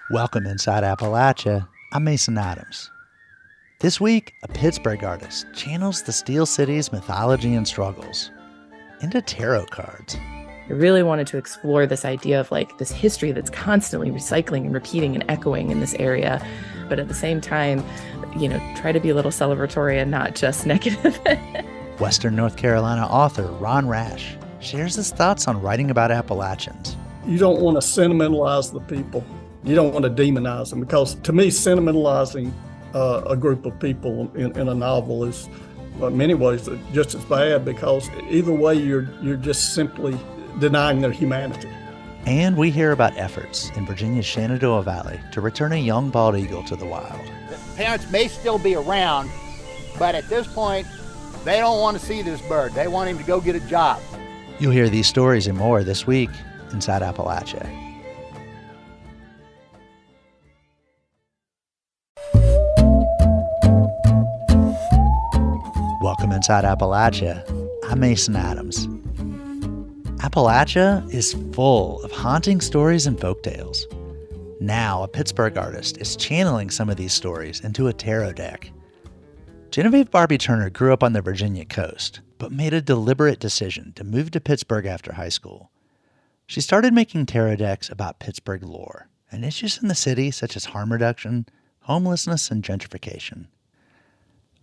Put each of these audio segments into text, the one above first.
Welcome inside Appalachia. I'm Mason Adams. This week, a Pittsburgh artist channels the Steel City's mythology and struggles into tarot cards. I really wanted to explore this idea of like this history that's constantly recycling and repeating and echoing in this area, but at the same time, try to be a little celebratory and not just negative. Western North Carolina author Ron Rash shares his thoughts on writing about Appalachians. You don't want to sentimentalize the people. You don't want to demonize them, because to me, sentimentalizing a group of people in a novel is, in many ways, just as bad, because either way, you're just simply denying their humanity. And we hear about efforts in Virginia's Shenandoah Valley to return a young bald eagle to the wild. Parents may still be around, but at this point, they don't want to see this bird. They want him to go get a job. You'll hear these stories and more this week inside Appalachia. Welcome inside Appalachia. I'm Mason Adams. Appalachia is full of haunting stories and folktales. Now, a Pittsburgh artist is channeling some of these stories into a tarot deck. Genevieve Barbie Turner grew up on the Virginia coast, but made a deliberate decision to move to Pittsburgh after high school. She started making tarot decks about Pittsburgh lore and issues in the city such as harm reduction, homelessness, and gentrification.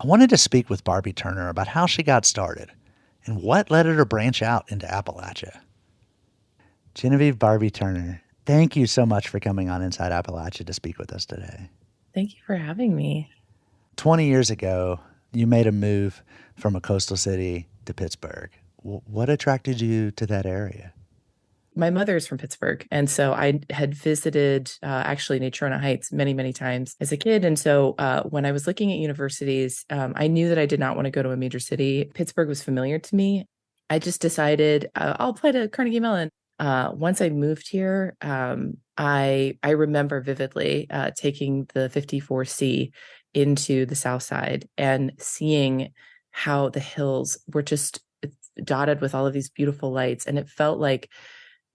I wanted to speak with Barbie Turner about how she got started and what led her to branch out into Appalachia. Genevieve Barbie Turner, thank you so much for coming on Inside Appalachia to speak with us today. Thank you for having me. 20 years ago, you made a move from a coastal city to Pittsburgh. What attracted you to that area? My mother's from Pittsburgh. And so I had visited actually Natrona Heights many, many times as a kid. And so when I was looking at universities, I knew that I did not want to go to a major city. Pittsburgh was familiar to me. I just decided I'll apply to Carnegie Mellon. Once I moved here, I remember vividly taking the 54C into the South Side and seeing how the hills were just dotted with all of these beautiful lights. And it felt like,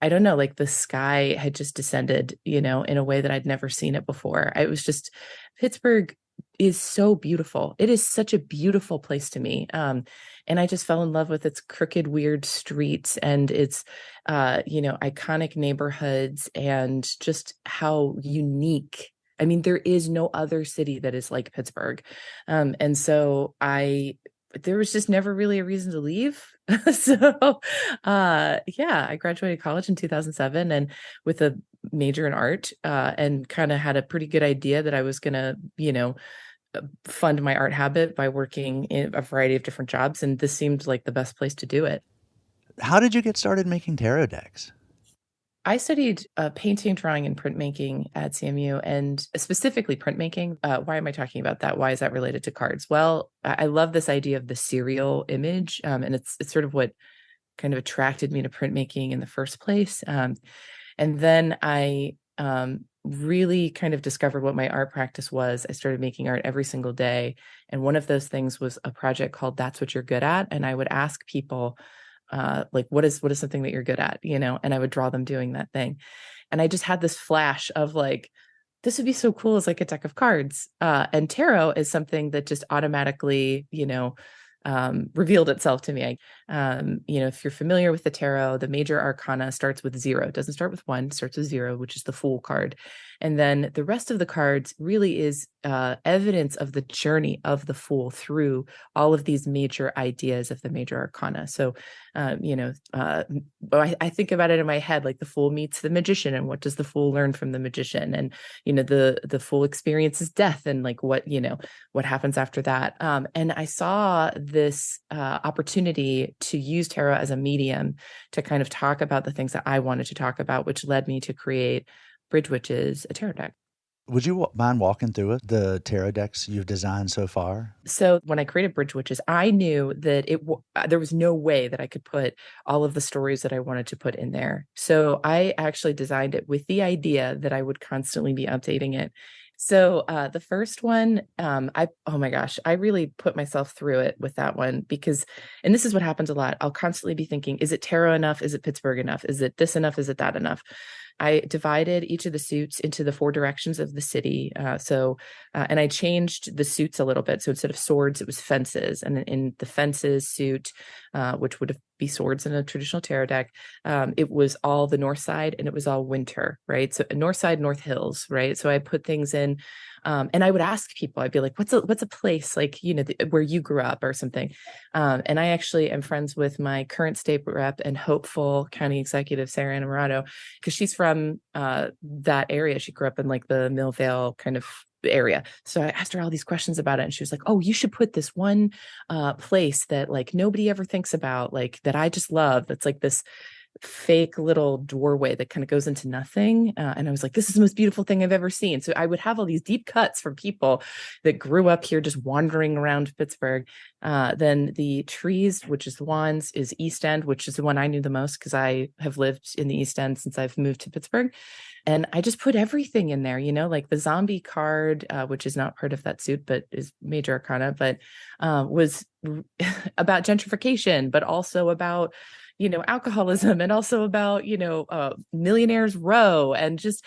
I don't know, like the sky had just descended, in a way that I'd never seen it before. It was just, Pittsburgh is so beautiful. It is such a beautiful place to me. And I just fell in love with its crooked, weird streets and its, iconic neighborhoods and just how unique. I mean, there is no other city that is like Pittsburgh. And so there was just never really a reason to leave. So, I graduated college in 2007 and with a major in art, and kind of had a pretty good idea that I was going to, fund my art habit by working in a variety of different jobs. And this seemed like the best place to do it. How did you get started making tarot decks? I studied painting, drawing, and printmaking at CMU, and specifically printmaking. Why am I talking about that? Why is that related to cards? Well, I love this idea of the serial image, and it's sort of what kind of attracted me to printmaking in the first place. And then I really kind of discovered what my art practice was. I started making art every single day, and one of those things was a project called That's What You're Good At, and I would ask people, what is something that you're good at, and I would draw them doing that thing. And I just had this flash of like, this would be so cool as like a deck of cards. And tarot is something that just automatically, revealed itself to me. If you're familiar with the tarot, the major arcana starts with 0. It doesn't start with 1, it starts with 0, which is the Fool card. And then the rest of the cards really is evidence of the journey of the Fool through all of these major ideas of the major arcana. So, I think about it in my head, like the Fool meets the magician, and what does the Fool learn from the magician? And, the Fool experiences death, and like what happens after that. And I saw this opportunity to use tarot as a medium to kind of talk about the things that I wanted to talk about, which led me to create Bridge Witches, a tarot deck. Would you mind walking through it, the tarot decks you've designed so far? So when I created Bridge Witches, I knew that there was no way that I could put all of the stories that I wanted to put in there. So I actually designed it with the idea that I would constantly be updating it. So the first one, oh my gosh, I really put myself through it with that one because, and this is what happens a lot. I'll constantly be thinking, is it tarot enough? Is it Pittsburgh enough? Is it this enough? Is it that enough? I divided each of the suits into the 4 directions of the city. And I changed the suits a little bit. So instead of swords, it was fences. And in the fences suit, which would be swords in a traditional tarot deck, it was all the north side and it was all winter, right? So north side, North Hills, right? So I put things in, and I would ask people, I'd be like, what's a place like, where you grew up or something. And I actually am friends with my current state rep and hopeful county executive, Sarah Innamorato, because she's from that area. She grew up in like the Millvale kind of area. So I asked her all these questions about it and she was like, oh, you should put this one place that like nobody ever thinks about, like that I just love. That's like this fake little doorway that kind of goes into nothing. And I was like, this is the most beautiful thing I've ever seen. So I would have all these deep cuts from people that grew up here just wandering around Pittsburgh. Then the trees, which is the wands, is East End, which is the one I knew the most because I have lived in the East End since I've moved to Pittsburgh. And I just put everything in there, like the zombie card, which is not part of that suit, but is major arcana, but was about gentrification, but also about alcoholism and also about, Millionaires Row and just,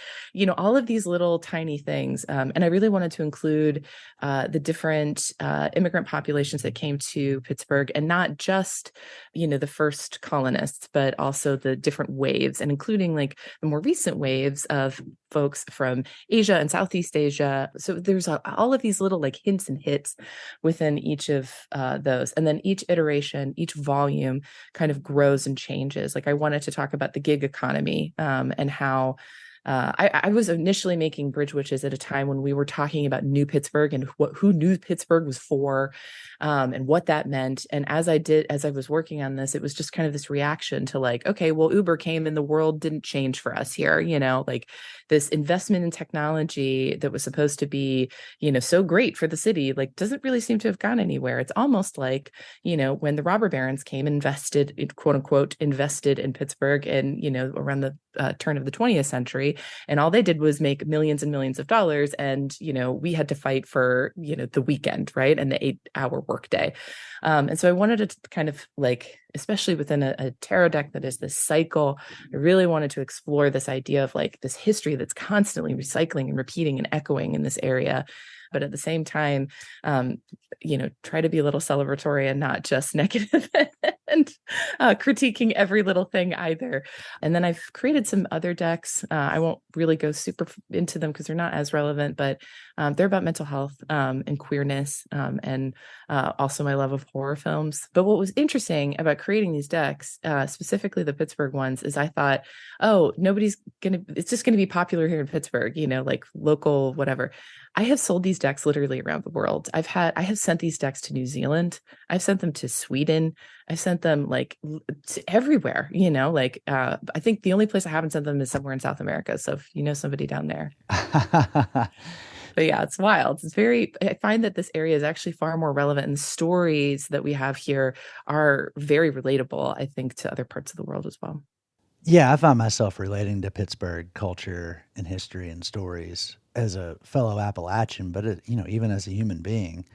all of these little tiny things. And I really wanted to include the different immigrant populations that came to Pittsburgh and not just, the first colonists, but also the different waves and including like the more recent waves of folks from Asia and Southeast Asia. So there's all of these little like hints and hits within each of those. And then each iteration, each volume kind of grows and changes. Like I wanted to talk about the gig economy and how I was initially making Bridge Witches at a time when we were talking about New Pittsburgh and who New Pittsburgh was for and what that meant. And as I was working on this, it was just kind of this reaction to like, okay, well, Uber came and the world didn't change for us here, like this investment in technology that was supposed to be, so great for the city, like doesn't really seem to have gone anywhere. It's almost like, when the robber barons came and quote unquote, invested in Pittsburgh and, around the turn of the 20th century. And all they did was make millions and millions of dollars. And, we had to fight for, the weekend, right? And the 8-hour workday. And so I wanted to kind of like, especially within a tarot deck that is this cycle, I really wanted to explore this idea of like this history that's constantly recycling and repeating and echoing in this area. But at the same time, try to be a little celebratory and not just negative and critiquing every little thing either. And then I've created some other decks. I won't really go super into them because they're not as relevant, but they're about mental health and queerness and also my love of horror films. But what was interesting about creating these decks, specifically the Pittsburgh ones, is I thought, oh, it's just going to be popular here in Pittsburgh, like local, whatever. I have sold these decks literally around the world. I have sent these decks to New Zealand. I've sent them to Sweden. I've sent them like to everywhere, I think the only place I haven't sent them is somewhere in South America. So if you know somebody down there. But yeah, it's wild. I find that this area is actually far more relevant and the stories that we have here are very relatable, I think, to other parts of the world as well. Yeah, I find myself relating to Pittsburgh culture and history and stories as a fellow Appalachian, but even as a human being.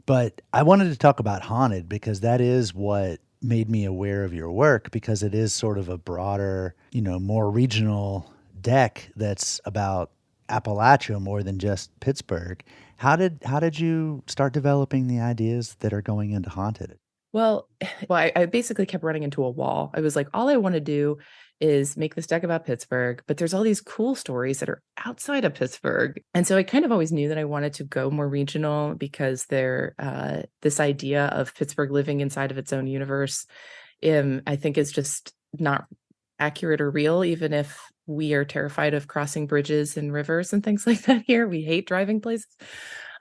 But I wanted to talk about Haunted because that is what made me aware of your work, because it is sort of a broader, more regional deck that's about Appalachia more than just Pittsburgh. How did you start developing the ideas that are going into Haunted? Well, I basically kept running into a wall. I was like, all I want to do is make this deck about Pittsburgh, but there's all these cool stories that are outside of Pittsburgh. And so I kind of always knew that I wanted to go more regional because this idea of Pittsburgh living inside of its own universe, I think is just not accurate or real, even if we are terrified of crossing bridges and rivers and things like that here. We hate driving places.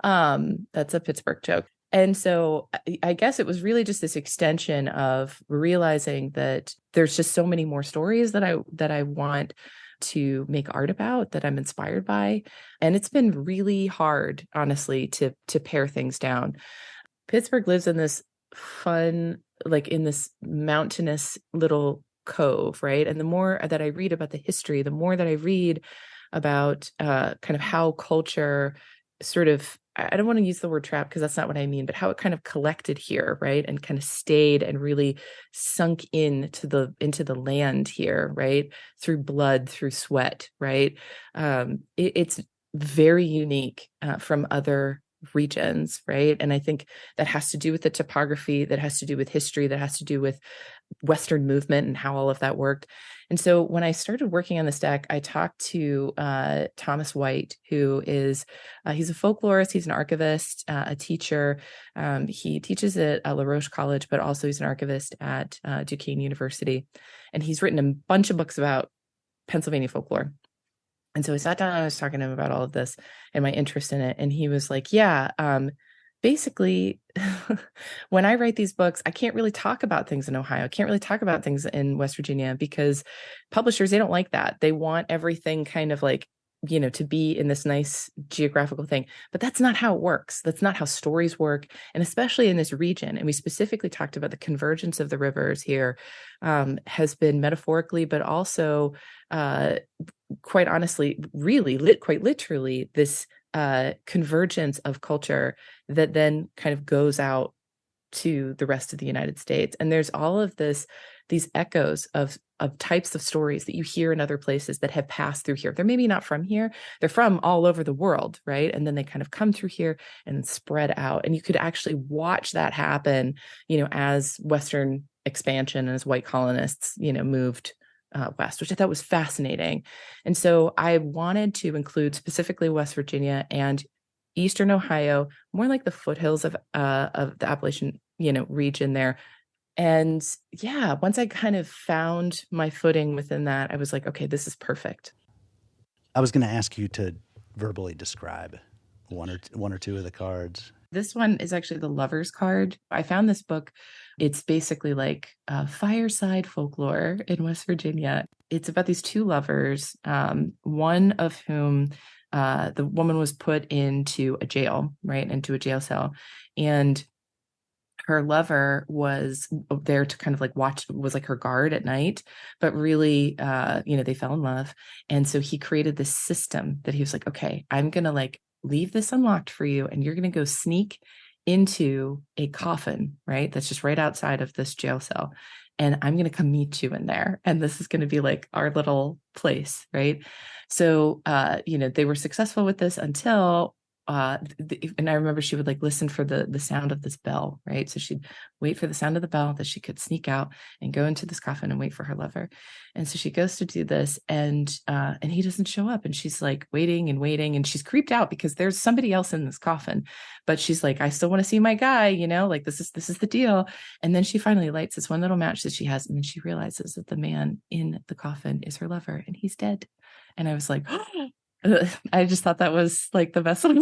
That's a Pittsburgh joke. And so I guess it was really just this extension of realizing that there's just so many more stories that I want to make art about, that I'm inspired by. And it's been really hard, honestly, to pare things down. Pittsburgh lives in this fun, like in this mountainous little cove, right? And the more that I read about the history, the more that I read about kind of how culture sort of, I don't want to use the word trap because that's not what I mean, but how it kind of collected here, right? And kind of stayed and really sunk into the land here, right? Through blood, through sweat, right? It's very unique from other regions, right? And I think that has to do with the topography, that has to do with history, that has to do with Western movement and how all of that worked. And so when I started working on this deck, I talked to Thomas White, who is, he's a folklorist, he's an archivist, a teacher. He teaches at La Roche College, but also he's an archivist at Duquesne University. And he's written a bunch of books about Pennsylvania folklore. And so I sat down and I was talking to him about all of this and my interest in it. And he was like, yeah, basically, when I write these books, I can't really talk about things in Ohio. I can't really talk about things in West Virginia because publishers, they don't like that. They want everything kind of like, to be in this nice geographical thing. But that's not how it works. That's not how stories work. And especially in this region, and we specifically talked about the convergence of the rivers here, has been metaphorically, but also quite honestly, really quite literally, this convergence of culture that then kind of goes out to the rest of the United States. And there's all of these echoes of types of stories that you hear in other places that have passed through here. They're maybe not from here. They're from all over the world, right? And then they kind of come through here and spread out. And you could actually watch that happen, as Western expansion and as white colonists, moved west, which I thought was fascinating. And so I wanted to include specifically West Virginia and Eastern Ohio, more like the foothills of the Appalachian, region there. And yeah, once I kind of found my footing within that, I was like, okay, this is perfect. I was going to ask you to verbally describe one or two of the cards. This one is actually the Lover's card. I found this book. It's basically like fireside folklore in West Virginia. It's about these two lovers, one of whom the woman was put into a jail, right, into a jail cell. And her lover was there to kind of like watch, was like her guard at night, but really, they fell in love. And so he created this system that he was like, okay, I'm going to like leave this unlocked for you. And you're going to go sneak into a coffin, right? That's just right outside of this jail cell. And I'm going to come meet you in there. And this is going to be like our little place, right? So, they were successful with this until and I remember she would like listen for the sound of this bell, right? So she'd wait for the sound of the bell that she could sneak out and go into this coffin and wait for her lover. And so she goes to do this, and he doesn't show up, and she's like waiting, and she's creeped out because there's somebody else in this coffin, but she's like, I still want to see my guy, like this is the deal. And then she finally lights this one little match that she has, and then she realizes that the man in the coffin is her lover, and he's dead. And I was like, I just thought that was like the best one.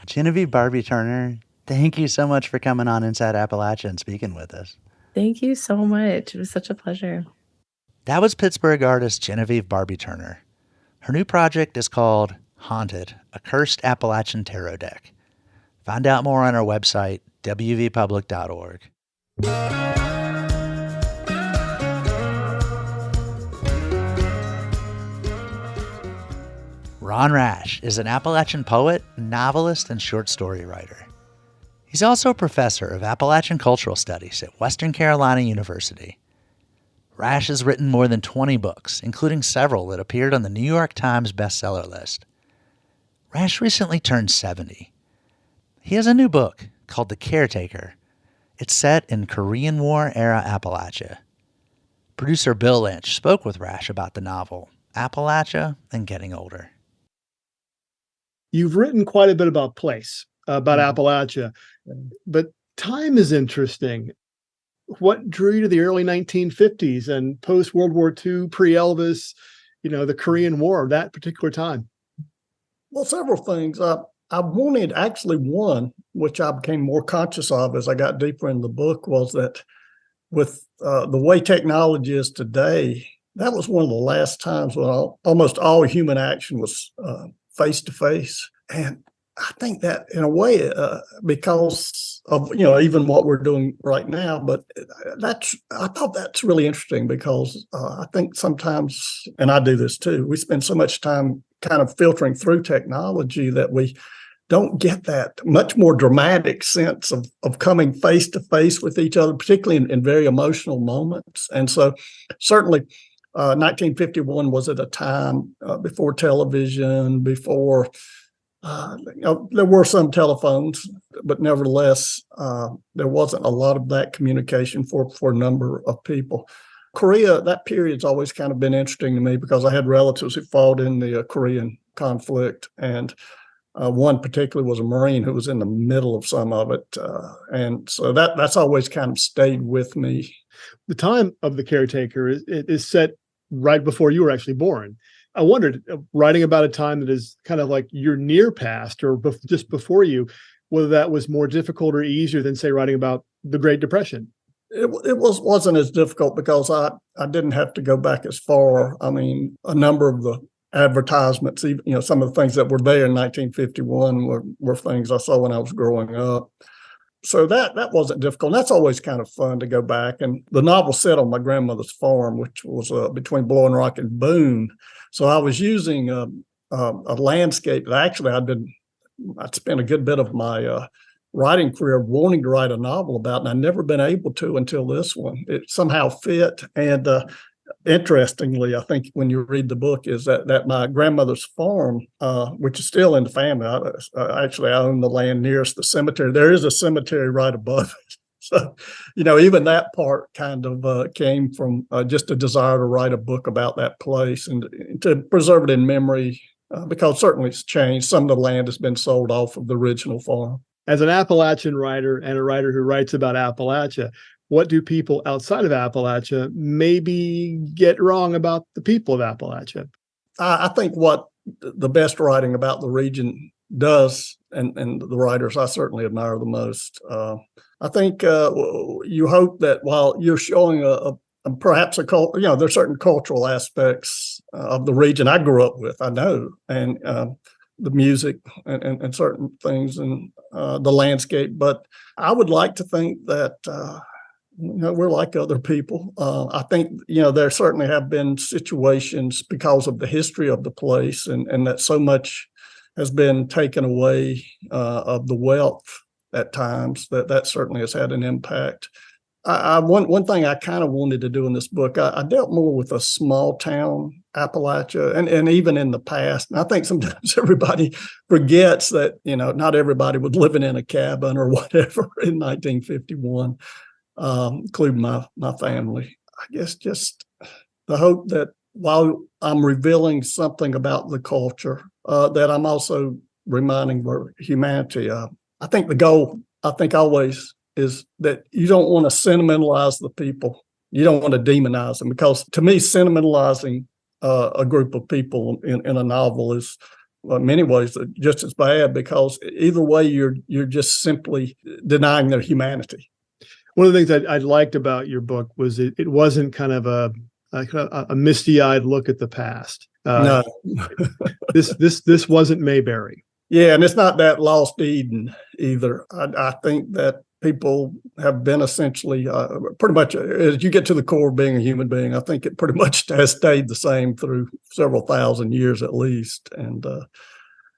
Genevieve Barbie Turner, thank you so much for coming on Inside Appalachia and speaking with us. Thank you so much. It was such a pleasure. That was Pittsburgh artist Genevieve Barbie Turner. Her new project is called Haunted, a Cursed Appalachian Tarot Deck. Find out more on our website, wvpublic.org. Ron Rash is an Appalachian poet, novelist, and short story writer. He's also a professor of Appalachian Cultural Studies at Western Carolina University. Rash has written more than 20 books, including several that appeared on the New York Times bestseller list. Rash recently turned 70. He has a new book called The Caretaker. It's set in Korean War-era Appalachia. Producer Bill Lynch spoke with Rash about the novel, Appalachia and Getting Older. You've written quite a bit about place, about Appalachia, but time is interesting. What drew you to the early 1950s and post-World War II, pre-Elvis, the Korean War, that particular time? Well, several things. I wanted actually one, which I became more conscious of as I got deeper in the book, was that with the way technology is today, that was one of the last times when almost all human action was face to face. And I think that in a way, because of, even what we're doing right now, but I thought that's really interesting because I think sometimes, and I do this too, we spend so much time kind of filtering through technology that we don't get that much more dramatic sense of coming face to face with each other, particularly in very emotional moments. And so certainly 1951 was at a time before television, before there were some telephones, but nevertheless, there wasn't a lot of that communication for a number of people. Korea, that period's always kind of been interesting to me because I had relatives who fought in the Korean conflict, and one particularly was a Marine who was in the middle of some of it, and so that's always kind of stayed with me. The time of The Caretaker is set right before you were actually born. I wondered, writing about a time that is kind of like your near past or just before you, whether that was more difficult or easier than, say, writing about the Great Depression. It wasn't as difficult because I didn't have to go back as far. I mean, a number of the advertisements, even, some of the things that were there in 1951 were things I saw when I was growing up. So that wasn't difficult. And that's always kind of fun to go back. And the novel set on my grandmother's farm, which was between Blowing Rock and Boone. So I was using a landscape that actually I'd spent a good bit of my writing career wanting to write a novel about, and I'd never been able to until this one. It somehow fit. And interestingly, I think when you read the book is that my grandmother's farm, which is still in the family, I own the land nearest the cemetery. There is a cemetery right above it. So, even that part kind of came from just a desire to write a book about that place and to preserve it in memory, because certainly it's changed. Some of the land has been sold off of the original farm. As an Appalachian writer and a writer who writes about Appalachia, what do people outside of Appalachia maybe get wrong about the people of Appalachia? I think what the best writing about the region does, and the writers I certainly admire the most, I think you hope that while you're showing perhaps there's certain cultural aspects of the region I grew up with, I know, and the music and certain things and the landscape. But I would like to think that we're like other people. I think, there certainly have been situations because of the history of the place and that so much has been taken away of the wealth at times that certainly has had an impact. One thing I kind of wanted to do in this book, I dealt more with a small town Appalachia, and even in the past. And I think sometimes everybody forgets that, not everybody was living in a cabin or whatever in 1951. Including my family. I guess just the hope that while I'm revealing something about the culture, that I'm also reminding humanity. I think the goal, always is that you don't want to sentimentalize the people. You don't want to demonize them, because to me, sentimentalizing a group of people in a novel is, in many ways, just as bad, because either way, you're just simply denying their humanity. One of the things I liked about your book was it wasn't kind of a misty-eyed look at the past. No, this wasn't Mayberry. Yeah, and it's not that Lost Eden either. I think that people have been essentially pretty much, as you get to the core of being a human being, I think it pretty much has stayed the same through several thousand years at least. And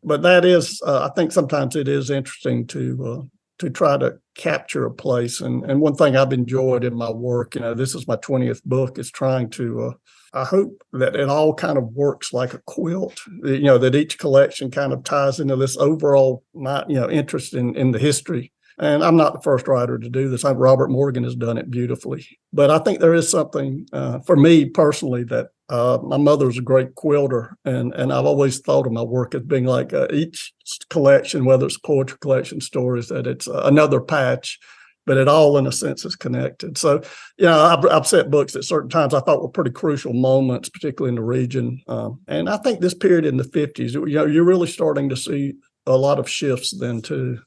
but that is, I think sometimes it is interesting to try to capture a place. And one thing I've enjoyed in my work, this is my 20th book, is trying to, I hope that it all kind of works like a quilt, that each collection kind of ties into this overall, interest in the history. And I'm not the first writer to do this. Robert Morgan has done it beautifully. But I think there is something, for me personally, that my mother's a great quilter, and I've always thought of my work as being like each collection, whether it's poetry collection, stories, that it's another patch, but it all in a sense is connected. So, I've set books at certain times I thought were pretty crucial moments, particularly in the region. And I think this period in the 50s, you're really starting to see a lot of shifts then too.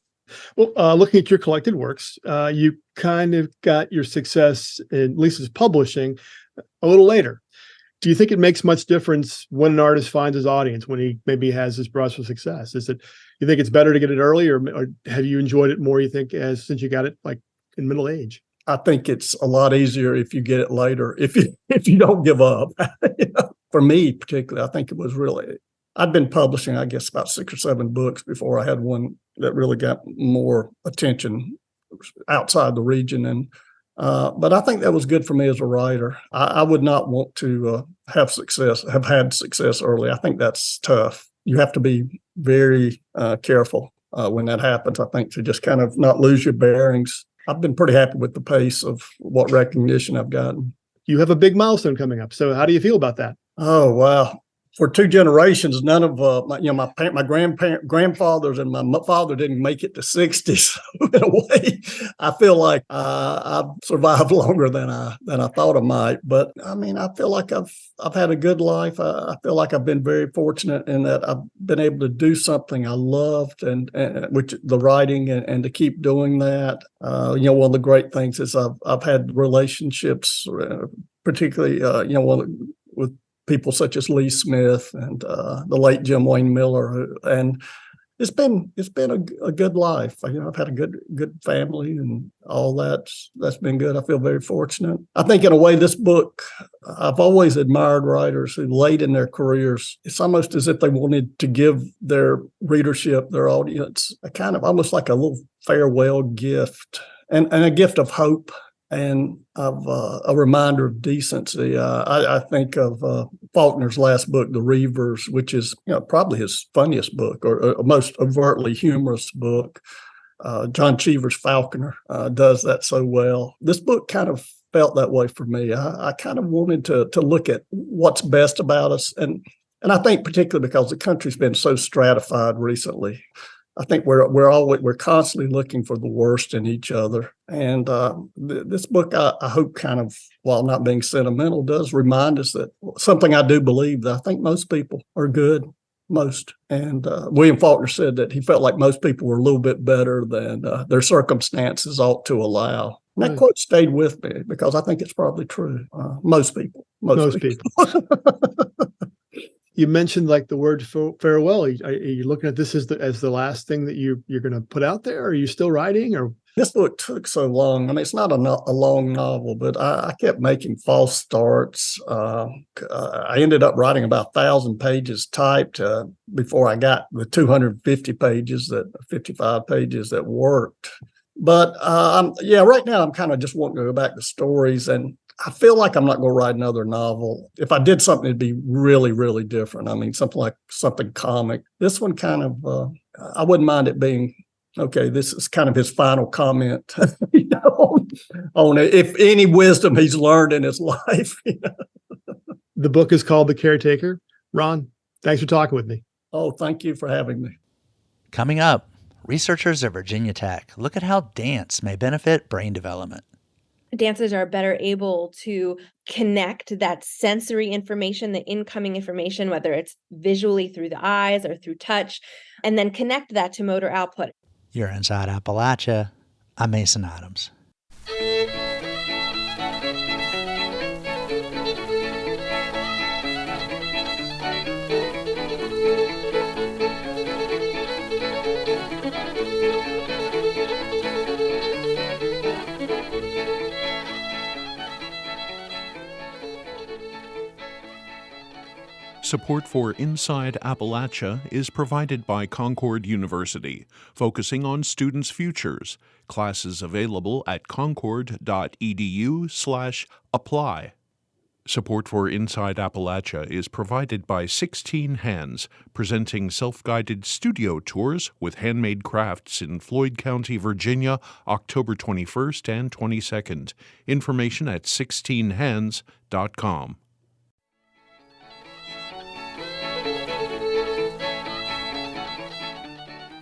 Well, looking at your collected works, you kind of got your success, at least as publishing, a little later. Do you think it makes much difference when an artist finds his audience, when he maybe has his brush with success? You think it's better to get it early, or have you enjoyed it more, you think, since you got it like in middle age? I think it's a lot easier if you get it later, if you don't give up. For me particularly, I think it was really, I'd been publishing, I guess, about 6 or 7 books before I had one that really got more attention outside the region. And but I think that was good for me as a writer. I would not want to have had success early. I think that's tough. You have to be very careful when that happens, I think, to just kind of not lose your bearings. I've been pretty happy with the pace of what recognition I've gotten. You have a big milestone coming up. So how do you feel about that? Oh, wow. For 2 generations, none of my grandfathers and my father didn't make it to 60. So in a way, I feel like I've survived longer than I thought I might. But I mean, I feel like I've had a good life. I feel like I've been very fortunate in that I've been able to do something I loved, and which the writing, and to keep doing that. One of the great things is I've had relationships, particularly with people such as Lee Smith and the late Jim Wayne Miller, and it's been a good life. I've had a good family, and all that's been good. I feel very fortunate. I think in a way, this book, I've always admired writers who late in their careers, it's almost as if they wanted to give their readership, their audience, a kind of almost like a little farewell gift, and a gift of hope, and of a reminder of decency. I think of Faulkner's last book, The Reivers, which is probably his funniest book, or most overtly humorous book. John Cheever's Falconer does that so well. This book kind of felt that way for me. I kind of wanted to look at what's best about us, and I think particularly because the country's been so stratified recently. I think we're constantly looking for the worst in each other, and this book, I hope, kind of, while not being sentimental, does remind us that something I do believe, that I think most people are good, most. And William Faulkner said that he felt like most people were a little bit better than their circumstances ought to allow. And that quote stayed with me because I think it's probably true. Most people. You mentioned like the word farewell. Are you looking at this as the last thing that you're going to put out there? Or are you still writing? Or this book took so long. I mean, it's not a long novel, but I kept making false starts. I ended up writing about 1,000 pages typed before I got the 250 pages, 55 pages that worked. But right now I'm kind of just wanting to go back to stories, and I feel like I'm not going to write another novel. If I did something, it'd be really, really different. I mean, something comic. This one kind of, I wouldn't mind it being, okay, this is kind of his final comment, on if any wisdom he's learned in his life. The book is called The Caretaker. Ron, thanks for talking with me. Oh, thank you for having me. Coming up, researchers at Virginia Tech look at how dance may benefit brain development. Dancers are better able to connect that sensory information, the incoming information, whether it's visually through the eyes or through touch, and then connect that to motor output. You're inside Appalachia. I'm Mason Adams. Support for Inside Appalachia is provided by Concord University, focusing on students' futures. Classes available at concord.edu/apply. Support for Inside Appalachia is provided by 16 Hands, presenting self-guided studio tours with handmade crafts in Floyd County, Virginia, October 21st and 22nd. Information at 16hands.com.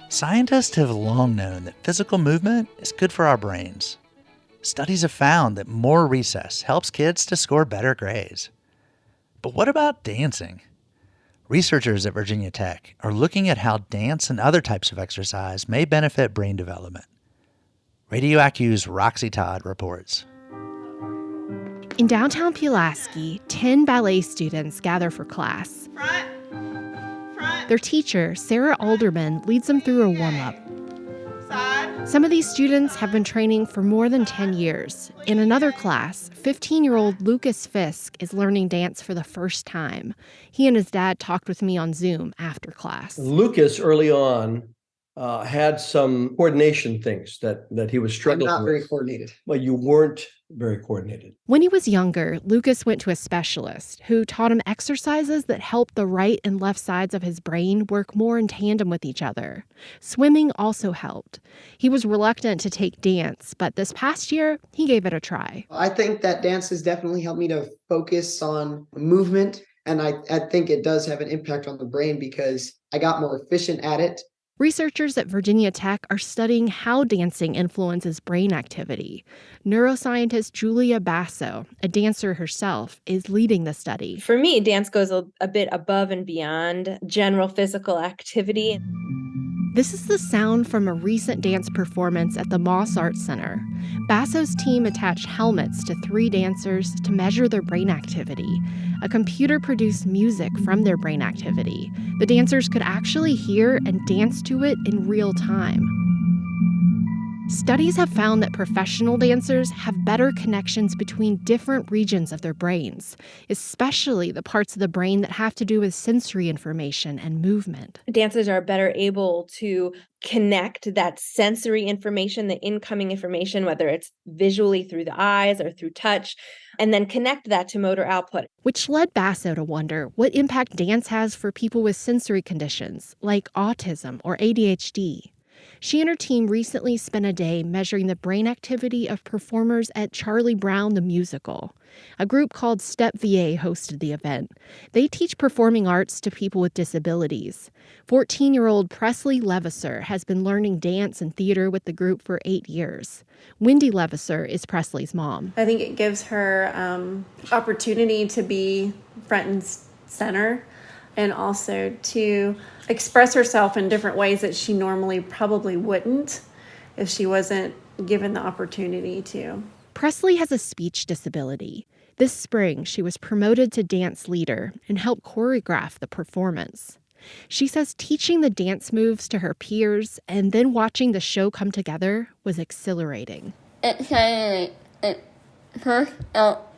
Scientists have long known that physical movement is good for our brains. Studies have found that more recess helps kids to score better grades. But what about dancing? Researchers at Virginia Tech are looking at how dance and other types of exercise may benefit brain development. Radio IQ's Roxy Todd reports. In downtown Pulaski, 10 ballet students gather for class. Front. Their teacher, Sarah Alderman, leads them through a warm-up. Side. Some of these students have been training for more than 10 years. In another class, 15-year-old Lucas Fisk is learning dance for the first time. He and his dad talked with me on Zoom after class. Lucas, early on, had some coordination things that he was struggling with. I'm not very coordinated. Well, you weren't very coordinated. When he was younger, Lucas went to a specialist who taught him exercises that helped the right and left sides of his brain work more in tandem with each other. Swimming also helped. He was reluctant to take dance, but this past year, he gave it a try. I think that dance has definitely helped me to focus on movement, and I think it does have an impact on the brain because I got more efficient at it. Researchers at Virginia Tech are studying how dancing influences brain activity. Neuroscientist Julia Basso, a dancer herself, is leading the study. For me, dance goes a bit above and beyond general physical activity. This is the sound from a recent dance performance at the Moss Arts Center. Basso's team attached helmets to 3 dancers to measure their brain activity. A computer produced music from their brain activity. The dancers could actually hear and dance to it in real time. Studies have found that professional dancers have better connections between different regions of their brains, especially the parts of the brain that have to do with sensory information and movement. Dancers are better able to connect that sensory information, the incoming information, whether it's visually through the eyes or through touch, and then connect that to motor output. Which led Basso to wonder what impact dance has for people with sensory conditions like autism or ADHD. She and her team recently spent a day measuring the brain activity of performers at Charlie Brown the Musical. A group called Step VA hosted the event. They teach performing arts to people with disabilities. 14-year-old Presley Levasseur has been learning dance and theater with the group for 8 years. Wendy Levasseur is Presley's mom. I think it gives her opportunity to be front and center, and also to express herself in different ways that she normally probably wouldn't if she wasn't given the opportunity to. Presley has a speech disability. This spring, she was promoted to dance leader and helped choreograph the performance. She says teaching the dance moves to her peers and then watching the show come together was exhilarating. It kind of burst out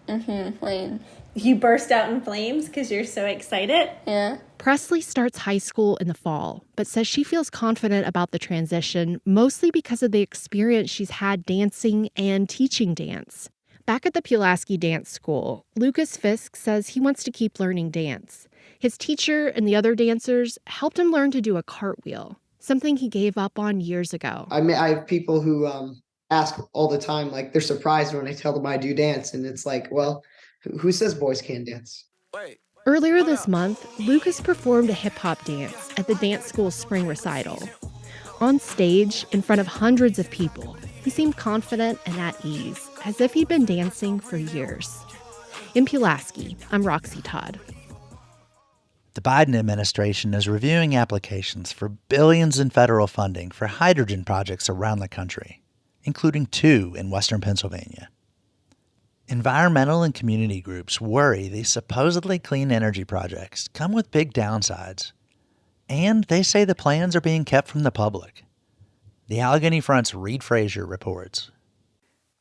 into flames. You burst out in flames because you're so excited? Yeah. Presley starts high school in the fall, but says she feels confident about the transition, mostly because of the experience she's had dancing and teaching dance. Back at the Pulaski Dance School, Lucas Fisk says he wants to keep learning dance. His teacher and the other dancers helped him learn to do a cartwheel, something he gave up on years ago. I have people who ask all the time, like they're surprised when I tell them I do dance, and it's like, well, who says boys can't dance? Earlier this month, Lucas performed a hip-hop dance at the dance school's spring recital. On stage, in front of hundreds of people, he seemed confident and at ease, as if he'd been dancing for years. In Pulaski, I'm Roxy Todd. The Biden administration is reviewing applications for billions in federal funding for hydrogen projects around the country, including 2 in western Pennsylvania. Environmental and community groups worry these supposedly clean energy projects come with big downsides, and they say the plans are being kept from the public. The Allegheny Front's Reed Frazier reports.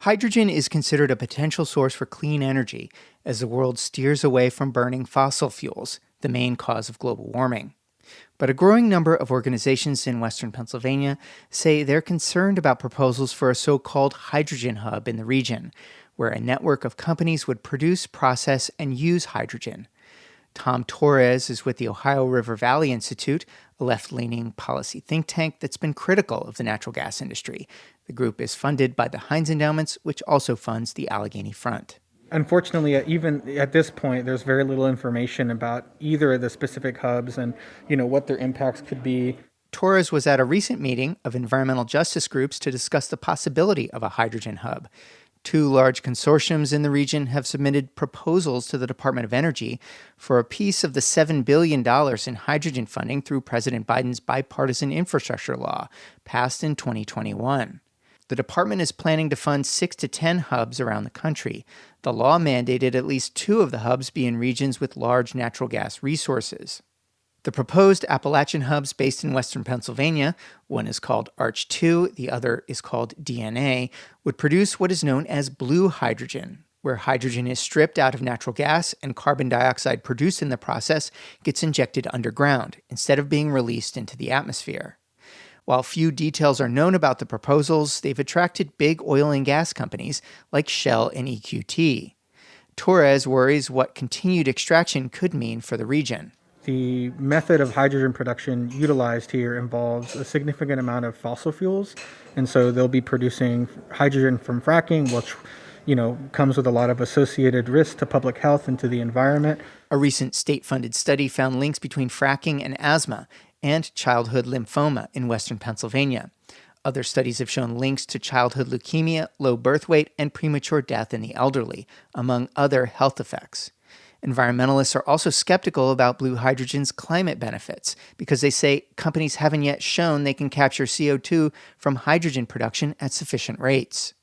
Hydrogen is considered a potential source for clean energy as the world steers away from burning fossil fuels, the main cause of global warming. But a growing number of organizations in western Pennsylvania say they're concerned about proposals for a so-called hydrogen hub in the region, where a network of companies would produce, process, and use hydrogen. Tom Torres is with the Ohio River Valley Institute, a left-leaning policy think tank that's been critical of the natural gas industry. The group is funded by the Heinz Endowments, which also funds the Allegheny Front. Unfortunately, even at this point, there's very little information about either of the specific hubs and, what their impacts could be. Torres was at a recent meeting of environmental justice groups to discuss the possibility of a hydrogen hub. 2 large consortiums in the region have submitted proposals to the Department of Energy for a piece of the $7 billion in hydrogen funding through President Biden's bipartisan infrastructure law, passed in 2021. The department is planning to fund 6 to 10 hubs around the country. The law mandated at least 2 of the hubs be in regions with large natural gas resources. The proposed Appalachian hubs based in western Pennsylvania, one is called ARCH2, the other is called DNA, would produce what is known as blue hydrogen, where hydrogen is stripped out of natural gas and carbon dioxide produced in the process gets injected underground instead of being released into the atmosphere. While few details are known about the proposals, they've attracted big oil and gas companies like Shell and EQT. Torres worries what continued extraction could mean for the region. The method of hydrogen production utilized here involves a significant amount of fossil fuels, and so they'll be producing hydrogen from fracking, which, comes with a lot of associated risks to public health and to the environment. A recent state-funded study found links between fracking and asthma and childhood lymphoma in western Pennsylvania. Other studies have shown links to childhood leukemia, low birth weight, and premature death in the elderly, among other health effects. Environmentalists are also skeptical about blue hydrogen's climate benefits because they say companies haven't yet shown they can capture CO2 from hydrogen production at sufficient rates.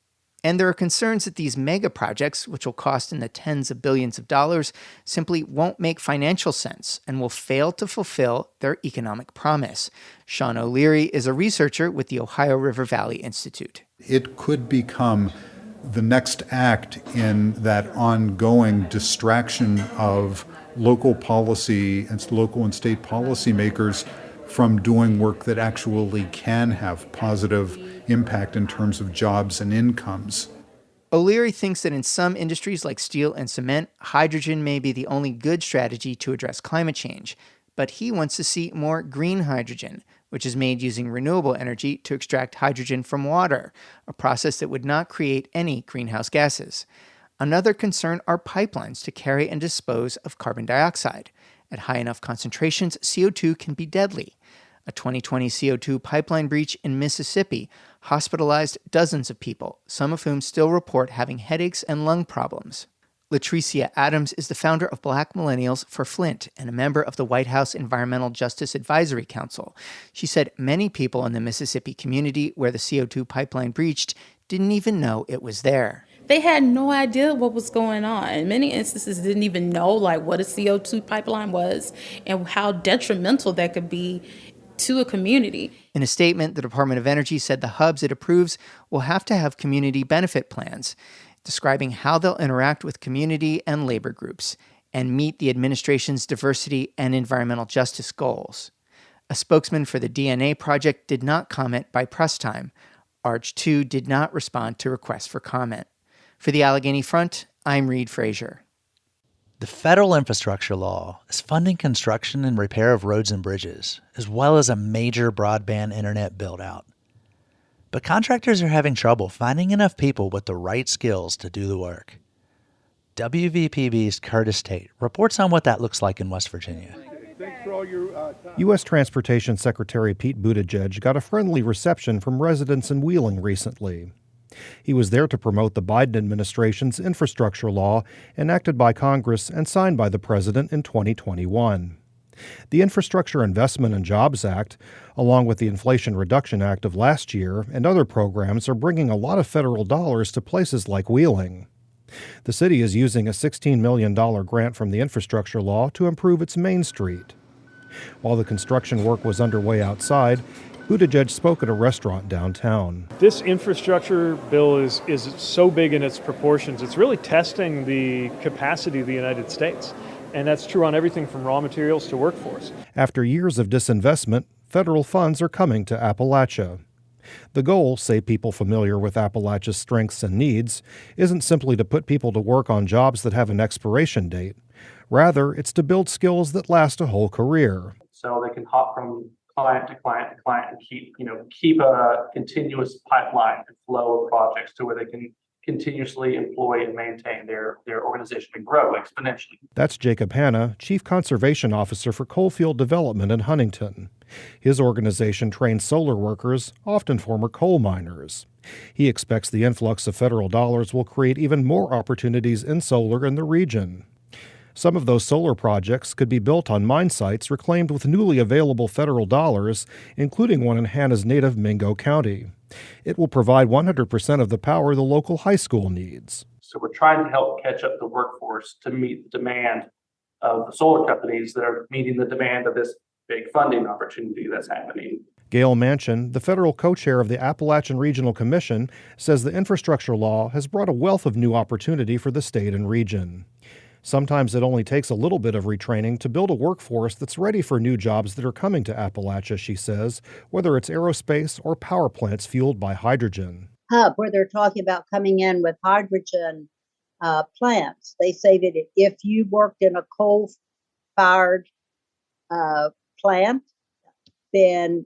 And there are concerns that these mega projects, which will cost in the tens of billions of dollars, simply won't make financial sense and will fail to fulfill their economic promise. Sean O'Leary is a researcher with the Ohio River Valley Institute. It could become the next act in that ongoing distraction of local policy and local and state policymakers from doing work that actually can have positive impact in terms of jobs and incomes. O'Leary thinks that in some industries like steel and cement, hydrogen may be the only good strategy to address climate change, but he wants to see more green hydrogen, which is made using renewable energy to extract hydrogen from water, a process that would not create any greenhouse gases. Another concern are pipelines to carry and dispose of carbon dioxide. At high enough concentrations, CO2 can be deadly. A 2020 CO2 pipeline breach in Mississippi hospitalized dozens of people, some of whom still report having headaches and lung problems. Latricia Adams is the founder of Black Millennials for Flint and a member of the White House Environmental Justice Advisory Council. She said many people in the Mississippi community where the CO2 pipeline breached didn't even know it was there. They had no idea what was going on. In many instances, didn't even know what a CO2 pipeline was and how detrimental that could be to a community. In a statement, the Department of Energy said the hubs it approves will have to have community benefit plans, describing how they'll interact with community and labor groups and meet the administration's diversity and environmental justice goals. A spokesman for the DNA project did not comment by press time. ARCH2 did not respond to requests for comment. For the Allegheny Front, I'm Reed Frazier. The federal infrastructure law is funding construction and repair of roads and bridges, as well as a major broadband internet build-out. But contractors are having trouble finding enough people with the right skills to do the work. WVPB's Curtis Tate reports on what that looks like in West Virginia. U.S. Transportation Secretary Pete Buttigieg got a friendly reception from residents in Wheeling recently. He was there to promote the Biden administration's infrastructure law enacted by Congress and signed by the president in 2021. The Infrastructure Investment and Jobs Act, along with the Inflation Reduction Act of last year and other programs, are bringing a lot of federal dollars to places like Wheeling. The city is using a $16 million grant from the infrastructure law to improve its Main Street. While the construction work was underway outside, Buttigieg spoke at a restaurant downtown. This infrastructure bill is so big in its proportions. It's really testing the capacity of the United States. And that's true on everything from raw materials to workforce. After years of disinvestment, federal funds are coming to Appalachia. The goal, say people familiar with Appalachia's strengths and needs, isn't simply to put people to work on jobs that have an expiration date. Rather, it's to build skills that last a whole career. So they can hop from client to client to client and keep a continuous pipeline and flow of projects to where they can continuously employ and maintain their organization and grow exponentially. That's Jacob Hanna, Chief Conservation Officer for Coalfield Development in Huntington. His organization trains solar workers, often former coal miners. He expects the influx of federal dollars will create even more opportunities in solar in the region. Some of those solar projects could be built on mine sites reclaimed with newly available federal dollars, including one in Hannah's native Mingo County. It will provide 100% of the power the local high school needs. So we're trying to help catch up the workforce to meet the demand of the solar companies that are meeting the demand of this big funding opportunity that's happening. Gail Manchin, the federal co-chair of the Appalachian Regional Commission, says the infrastructure law has brought a wealth of new opportunity for the state and region. Sometimes it only takes a little bit of retraining to build a workforce that's ready for new jobs that are coming to Appalachia, she says, whether it's aerospace or power plants fueled by hydrogen. Hub where they're talking about coming in with hydrogen plants. They say that if you worked in a coal-fired plant, then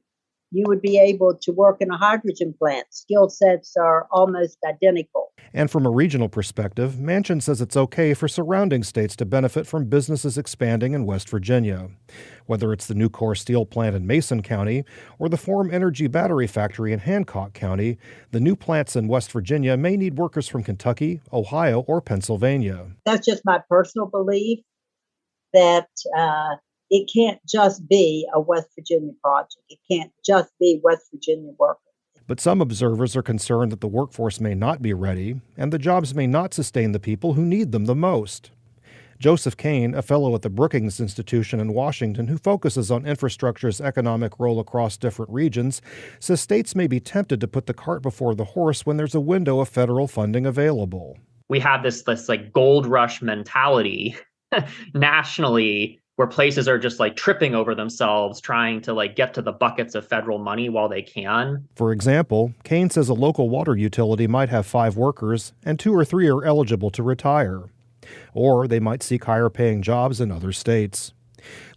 you would be able to work in a hydrogen plant. Skill sets are almost identical. And from a regional perspective, Manchin says it's okay for surrounding states to benefit from businesses expanding in West Virginia. Whether it's the Nucor steel plant in Mason County or the Form Energy battery factory in Hancock County, the new plants in West Virginia may need workers from Kentucky, Ohio, or Pennsylvania. That's just my personal belief that it can't just be a West Virginia project. It can't just be West Virginia workers. But some observers are concerned that the workforce may not be ready, and the jobs may not sustain the people who need them the most. Joseph Kane, a fellow at the Brookings Institution in Washington who focuses on infrastructure's economic role across different regions, says states may be tempted to put the cart before the horse when there's a window of federal funding available. We have this like gold rush mentality nationally, where places are just like tripping over themselves trying to like get to the buckets of federal money while they can. For example, Kane says a local water utility might have 5 workers and 2 or 3 are eligible to retire. Or they might seek higher paying jobs in other states.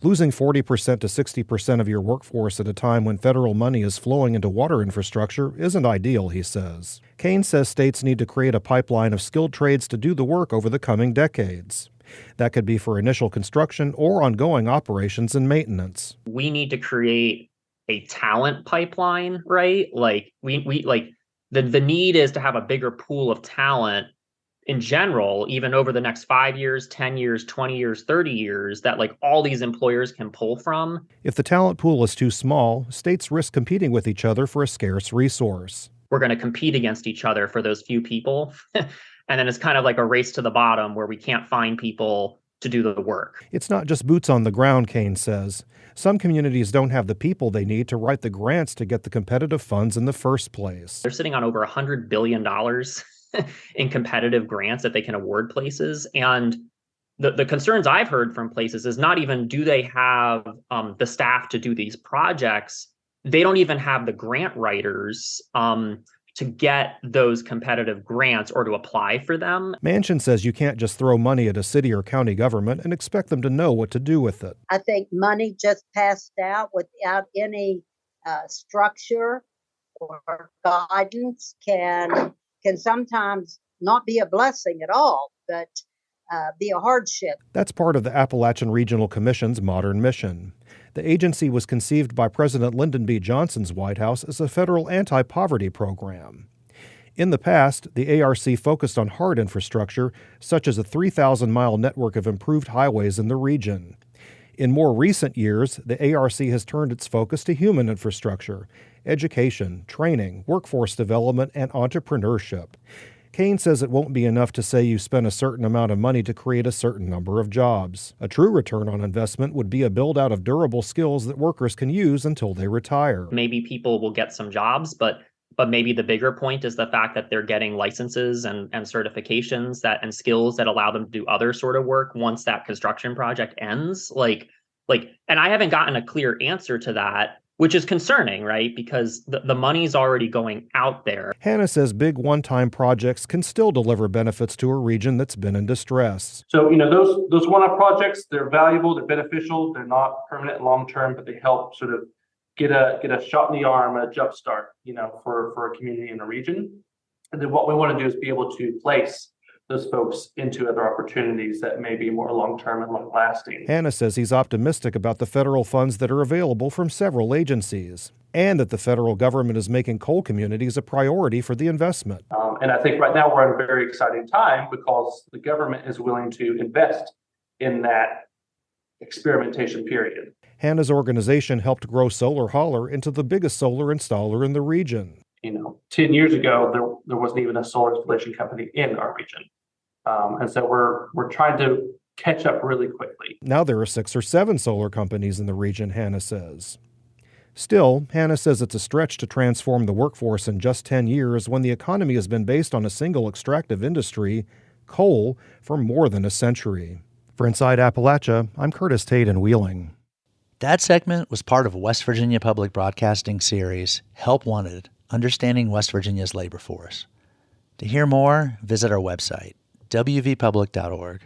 Losing 40% to 60% of your workforce at a time when federal money is flowing into water infrastructure isn't ideal, he says. Kane says states need to create a pipeline of skilled trades to do the work over the coming decades. That could be for initial construction or ongoing operations and maintenance. We need to create a talent pipeline, right? Like we like the need is to have a bigger pool of talent in general, even over the next 5 years, 10 years, 20 years, 30 years, that like all these employers can pull from. If the talent pool is too small, states risk competing with each other for a scarce resource. We're going to compete against each other for those few people. And then it's kind of like a race to the bottom where we can't find people to do the work. It's not just boots on the ground, Kane says. Some communities don't have the people they need to write the grants to get the competitive funds in the first place. They're sitting on over $100 billion in competitive grants that they can award places. And the concerns I've heard from places is not even do they have the staff to do these projects. They don't even have the grant writers to get those competitive grants or to apply for them. Manchin says you can't just throw money at a city or county government and expect them to know what to do with it. I think money just passed out without any structure or guidance can sometimes not be a blessing at all, but be a hardship. That's part of the Appalachian Regional Commission's modern mission. The agency was conceived by President Lyndon B. Johnson's White House as a federal anti-poverty program. In the past, the ARC focused on hard infrastructure, such as a 3,000-mile network of improved highways in the region. In more recent years, the ARC has turned its focus to human infrastructure, education, training, workforce development, and entrepreneurship. Kane says it won't be enough to say you spent a certain amount of money to create a certain number of jobs. A true return on investment would be a build-out of durable skills that workers can use until they retire. Maybe people will get some jobs, but maybe the bigger point is the fact that they're getting licenses and certifications and skills that allow them to do other sort of work once that construction project ends. And I haven't gotten a clear answer to that, which is concerning, right? Because the money's already going out there. Hannah says big one-time projects can still deliver benefits to a region that's been in distress. So, those one-off projects, they're valuable, they're beneficial, they're not permanent long-term, but they help sort of get a shot in the arm, a jump start, for a community in a region. And then what we want to do is be able to place those folks into other opportunities that may be more long-term and long-lasting. Hannah says he's optimistic about the federal funds that are available from several agencies, and that the federal government is making coal communities a priority for the investment. And I think right now we're in a very exciting time because the government is willing to invest in that experimentation period. Hannah's organization helped grow Solar Holler into the biggest solar installer in the region. 10 years ago, there wasn't even a solar installation company in our region. And so we're trying to catch up really quickly. Now there are 6 or 7 solar companies in the region, Hannah says. Still, Hannah says it's a stretch to transform the workforce in just 10 years when the economy has been based on a single extractive industry, coal, for more than a century. For Inside Appalachia, I'm Curtis Tate in Wheeling. That segment was part of a West Virginia Public Broadcasting series, Help Wanted, Understanding West Virginia's Labor Force. To hear more, visit our website, wvpublic.org.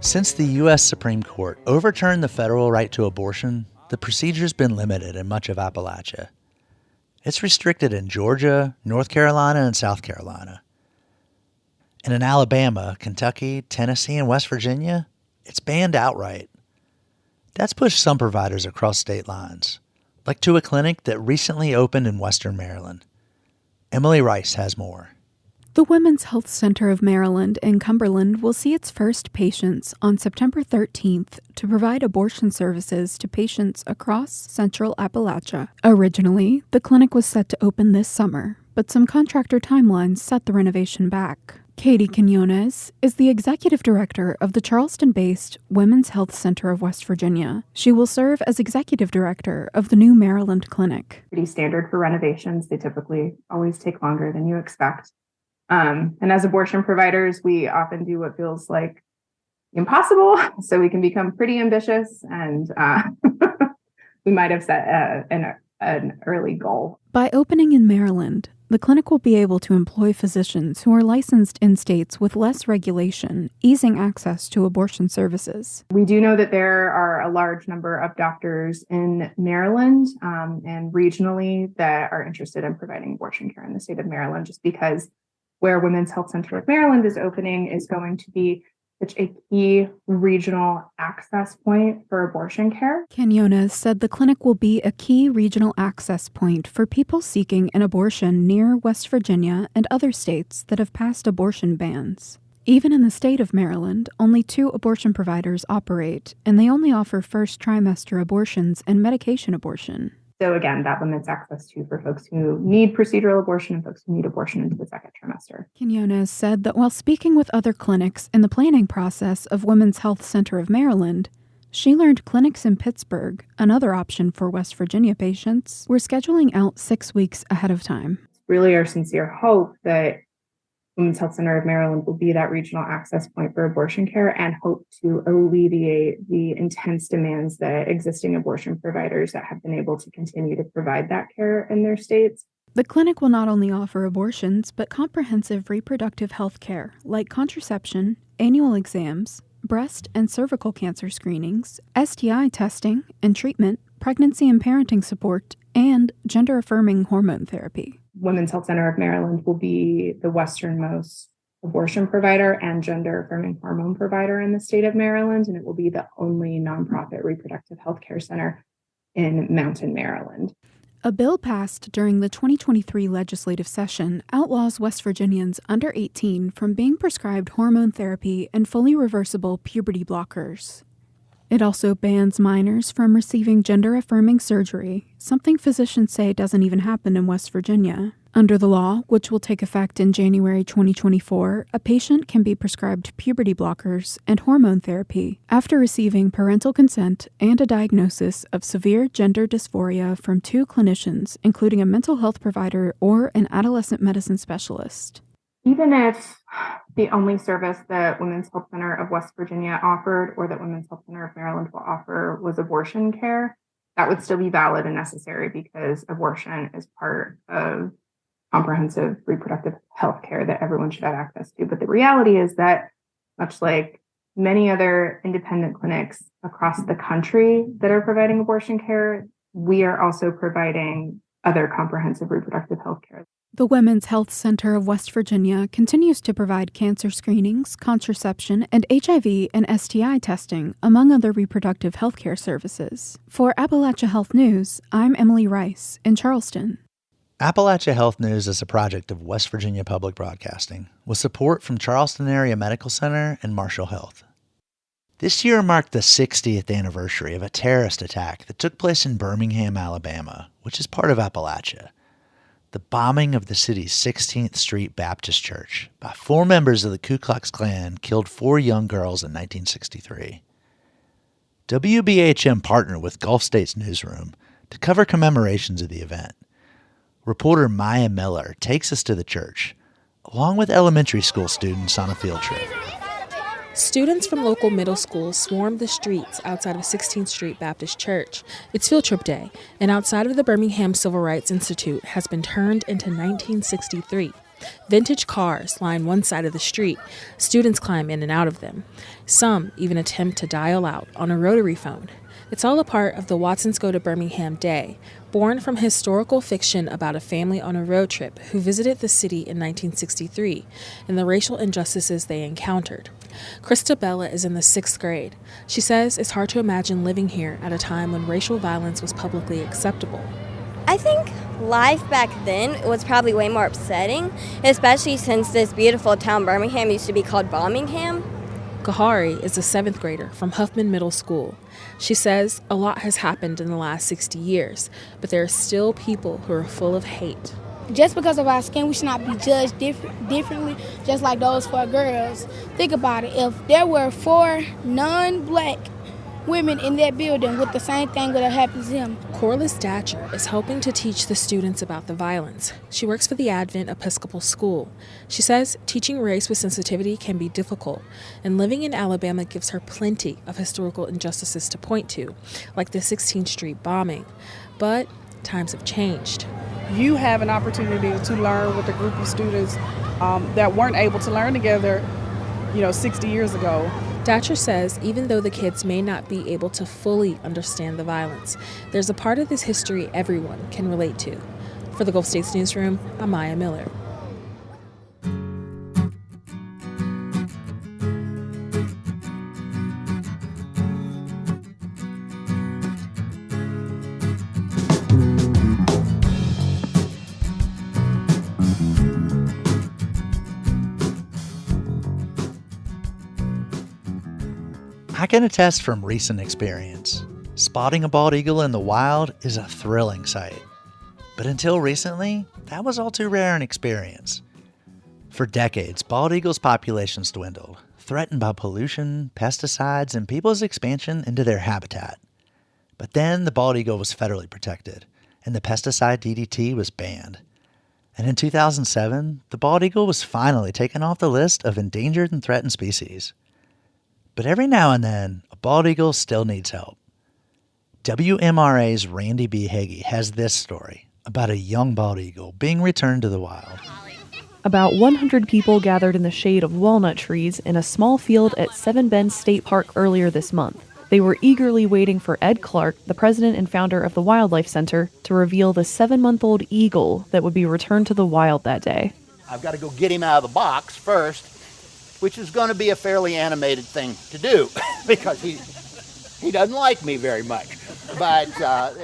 Since the U.S. Supreme Court overturned the federal right to abortion, the procedure's been limited in much of Appalachia. It's restricted in Georgia, North Carolina, and South Carolina. And in Alabama, Kentucky, Tennessee, and West Virginia, it's banned outright. That's pushed some providers across state lines, like to a clinic that recently opened in Western Maryland. Emily Rice has more. The Women's Health Center of Maryland in Cumberland will see its first patients on September 13th to provide abortion services to patients across Central Appalachia. Originally, the clinic was set to open this summer, but some contractor timelines set the renovation back. Katie Quinones is the executive director of the Charleston-based Women's Health Center of West Virginia. She will serve as executive director of the new Maryland clinic. Pretty standard for renovations. They typically always take longer than you expect. And as abortion providers, we often do what feels like impossible, so we can become pretty ambitious, and we might have set an early goal. By opening in Maryland, the clinic will be able to employ physicians who are licensed in states with less regulation, easing access to abortion services. We do know that there are a large number of doctors in Maryland and regionally that are interested in providing abortion care in the state of Maryland, just because where Women's Health Center of Maryland is opening is going to be such a key regional access point for abortion care. Quinones said the clinic will be a key regional access point for people seeking an abortion near West Virginia and other states that have passed abortion bans. Even in the state of Maryland, only 2 abortion providers operate, and they only offer first trimester abortions and medication abortion. So again, that limits access to for folks who need procedural abortion and folks who need abortion into the second trimester. Quinones said that while speaking with other clinics in the planning process of Women's Health Center of Maryland, she learned clinics in Pittsburgh, another option for West Virginia patients, were scheduling out 6 weeks ahead of time. It's really our sincere hope that Women's Health Center of Maryland will be that regional access point for abortion care and hope to alleviate the intense demands that existing abortion providers that have been able to continue to provide that care in their states. The clinic will not only offer abortions, but comprehensive reproductive health care like contraception, annual exams, breast and cervical cancer screenings, STI testing and treatment, pregnancy and parenting support, and gender-affirming hormone therapy. Women's Health Center of Maryland will be the westernmost abortion provider and gender-affirming hormone provider in the state of Maryland, and it will be the only nonprofit reproductive health care center in Mountain, Maryland. A bill passed during the 2023 legislative session outlaws West Virginians under 18 from being prescribed hormone therapy and fully reversible puberty blockers. It also bans minors from receiving gender-affirming surgery, something physicians say doesn't even happen in West Virginia. Under the law, which will take effect in January 2024, a patient can be prescribed puberty blockers and hormone therapy after receiving parental consent and a diagnosis of severe gender dysphoria from 2 clinicians, including a mental health provider or an adolescent medicine specialist. Even if the only service that Women's Health Center of West Virginia offered or that Women's Health Center of Maryland will offer was abortion care, that would still be valid and necessary because abortion is part of comprehensive reproductive health care that everyone should have access to. But the reality is that, much like many other independent clinics across the country that are providing abortion care, we are also providing other comprehensive reproductive health care. The Women's Health Center of West Virginia continues to provide cancer screenings, contraception, and HIV and STI testing, among other reproductive health care services. For Appalachia Health News, I'm Emily Rice in Charleston. Appalachia Health News is a project of West Virginia Public Broadcasting with support from Charleston Area Medical Center and Marshall Health. This year marked the 60th anniversary of a terrorist attack that took place in Birmingham, Alabama, which is part of Appalachia. The bombing of the city's 16th Street Baptist Church by 4 members of the Ku Klux Klan killed 4 young girls in 1963. WBHM partnered with Gulf States Newsroom to cover commemorations of the event. Reporter Maya Miller takes us to the church, along with elementary school students on a field trip. Students from local middle schools swarmed the streets outside of 16th Street Baptist Church. It's field trip day, and outside of the Birmingham Civil Rights Institute has been turned into 1963. Vintage cars line one side of the street. Students climb in and out of them. Some even attempt to dial out on a rotary phone. It's all a part of the Watsons Go to Birmingham Day, born from historical fiction about a family on a road trip who visited the city in 1963 and the racial injustices they encountered. Krista Bella is in the 6th grade. She says it's hard to imagine living here at a time when racial violence was publicly acceptable. I think life back then was probably way more upsetting, especially since this beautiful town Birmingham used to be called Bombingham. Kahari is a 7th grader from Huffman Middle School. She says a lot has happened in the last 60 years, but there are still people who are full of hate. Just because of our skin, we should not be judged differently, just like those 4 girls. Think about it. If there were 4 non-black women in that building, would the same thing would have happened to them? Corliss Datcher is helping to teach the students about the violence. She works for the Advent Episcopal School. She says teaching race with sensitivity can be difficult, and living in Alabama gives her plenty of historical injustices to point to, like the 16th Street bombing. But times have changed. You have an opportunity to learn with a group of students that weren't able to learn together, 60 years ago. Datcher says even though the kids may not be able to fully understand the violence, there's a part of this history everyone can relate to. For the Gulf States Newsroom, I'm Maya Miller. I can attest from recent experience. Spotting a bald eagle in the wild is a thrilling sight. But until recently, that was all too rare an experience. For decades, bald eagles' populations dwindled, threatened by pollution, pesticides, and people's expansion into their habitat. But then the bald eagle was federally protected, and the pesticide DDT was banned. And in 2007, the bald eagle was finally taken off the list of endangered and threatened species. But every now and then, a bald eagle still needs help. WMRA's Randy B. Hagee has this story about a young bald eagle being returned to the wild. About 100 people gathered in the shade of walnut trees in a small field at Seven Bends State Park earlier this month. They were eagerly waiting for Ed Clark, the president and founder of the Wildlife Center, to reveal the 7-month-old eagle that would be returned to the wild that day. I've got to go get him out of the box first, which is going to be a fairly animated thing to do because he doesn't like me very much. But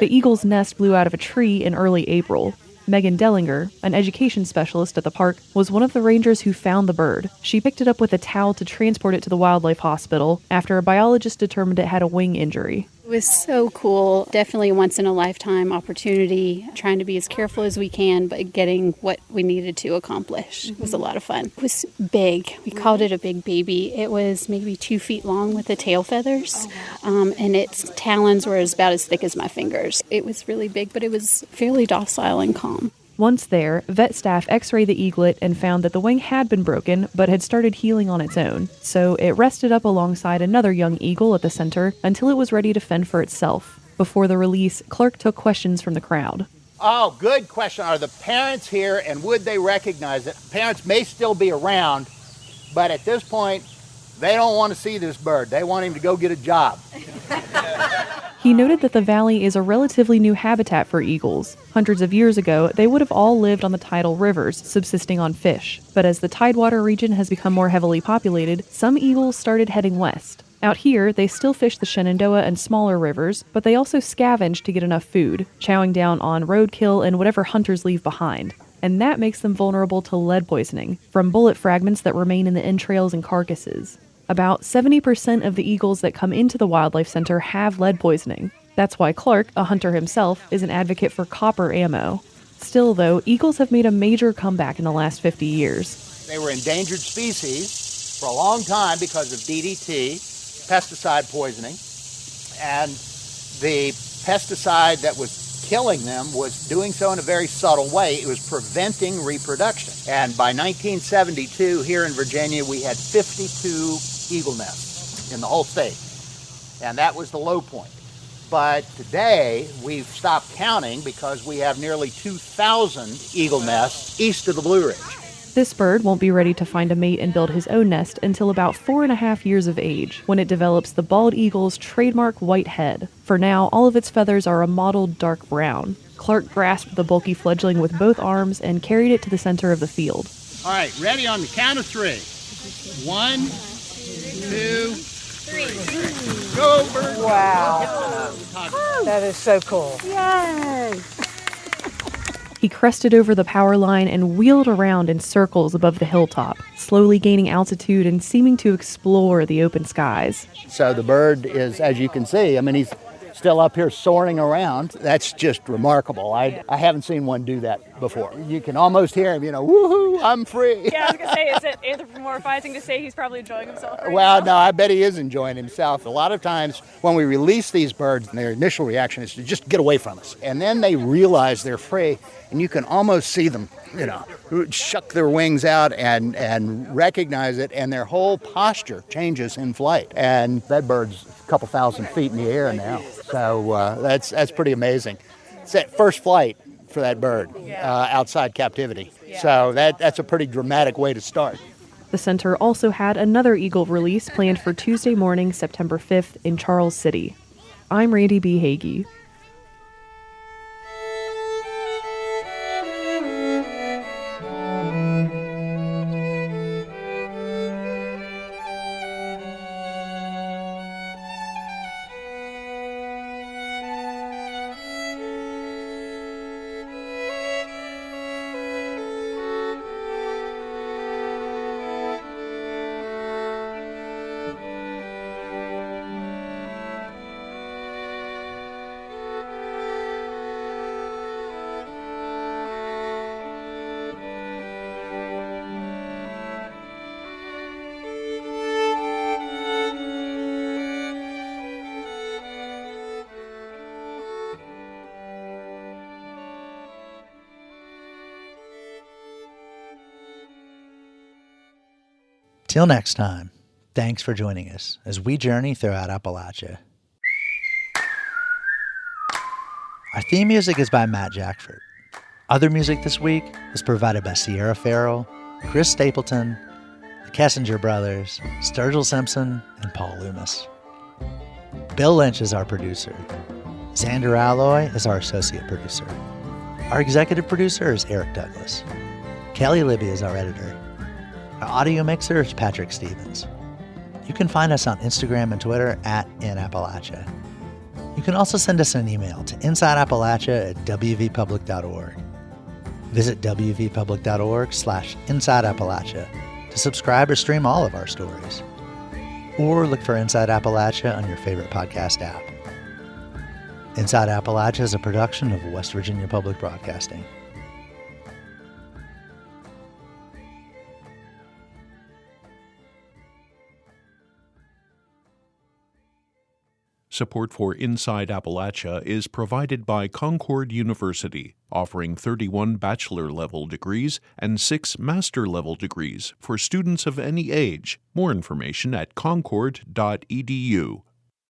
the eagle's nest blew out of a tree in early April. Megan Dellinger, an education specialist at the park, was one of the rangers who found the bird. She picked it up with a towel to transport it to the wildlife hospital after a biologist determined it had a wing injury. It was so cool. Definitely a once-in-a-lifetime opportunity, trying to be as careful as we can, but getting what we needed to accomplish. It was a lot of fun. It was big. We called it a big baby. It was maybe 2 feet long with the tail feathers, and its talons were about as thick as my fingers. It was really big, but it was fairly docile and calm. Once there, vet staff x-rayed the eaglet and found that the wing had been broken but had started healing on its own. So it rested up alongside another young eagle at the center until it was ready to fend for itself. Before the release, Clark took questions from the crowd. Oh, good question. Are the parents here and would they recognize it? Parents may still be around, but at this point, they don't want to see this bird. They want him to go get a job. He noted that the valley is a relatively new habitat for eagles. Hundreds of years ago, they would have all lived on the tidal rivers, subsisting on fish. But as the Tidewater region has become more heavily populated, some eagles started heading west. Out here, they still fish the Shenandoah and smaller rivers, but they also scavenge to get enough food, chowing down on roadkill and whatever hunters leave behind. And that makes them vulnerable to lead poisoning from bullet fragments that remain in the entrails and carcasses. About 70% of the eagles that come into the Wildlife Center have lead poisoning. That's why Clark, a hunter himself, is an advocate for copper ammo. Still, though, eagles have made a major comeback in the last 50 years. They were endangered species for a long time because of DDT, pesticide poisoning, and the pesticide that was killing them was doing so in a very subtle way. It was preventing reproduction. And by 1972, here in Virginia, we had 52 eagle nests in the whole state. And that was the low point. But today, we've stopped counting because we have nearly 2,000 eagle nests east of the Blue Ridge. This bird won't be ready to find a mate and build his own nest until about 4.5 years of age, when it develops the bald eagle's trademark white head. For now, all of its feathers are a mottled dark brown. Clark grasped the bulky fledgling with both arms and carried it to the center of the field. All right, ready on the count of 3. 1, 2, 3. Go, bird. Wow. That is so cool. Yay! He crested over the power line and wheeled around in circles above the hilltop, slowly gaining altitude and seeming to explore the open skies. So the bird is, as you can see, he's still up here soaring around. That's just remarkable. I haven't seen one do that before. You can almost hear him, woohoo, I'm free. Yeah, I was going to say, is it anthropomorphizing to say he's probably enjoying himself right Well, now? no, I bet he is enjoying himself. A lot of times when we release these birds, their initial reaction is to just get away from us. And then they realize they're free, and you can almost see them, shuck their wings out and recognize it, and their whole posture changes in flight. And that bird's a couple thousand feet in the air now. So that's pretty amazing. It's that first flight for that bird outside captivity. So that's a pretty dramatic way to start. The center also had another eagle release planned for Tuesday morning, September 5th in Charles City. I'm Randy B. Hagee. Till next time, thanks for joining us as we journey throughout Appalachia. Our theme music is by Matt Jackford. Other music this week is provided by Sierra Farrell, Chris Stapleton, the Kessinger Brothers, Sturgill Simpson, and Paul Loomis. Bill Lynch is our producer. Xander Alloy is our associate producer. Our executive producer is Eric Douglas. Kelly Libby is our editor. Our audio mixer is Patrick Stevens. You can find us on Instagram and Twitter @InAppalachia. You can also send us an email to insideappalachia@wvpublic.org. Visit wvpublic.org/InsideAppalachia to subscribe or stream all of our stories. Or look for Inside Appalachia on your favorite podcast app. Inside Appalachia is a production of West Virginia Public Broadcasting. Support for Inside Appalachia is provided by Concord University, offering 31 bachelor-level degrees and 6 master-level degrees for students of any age. More information at concord.edu.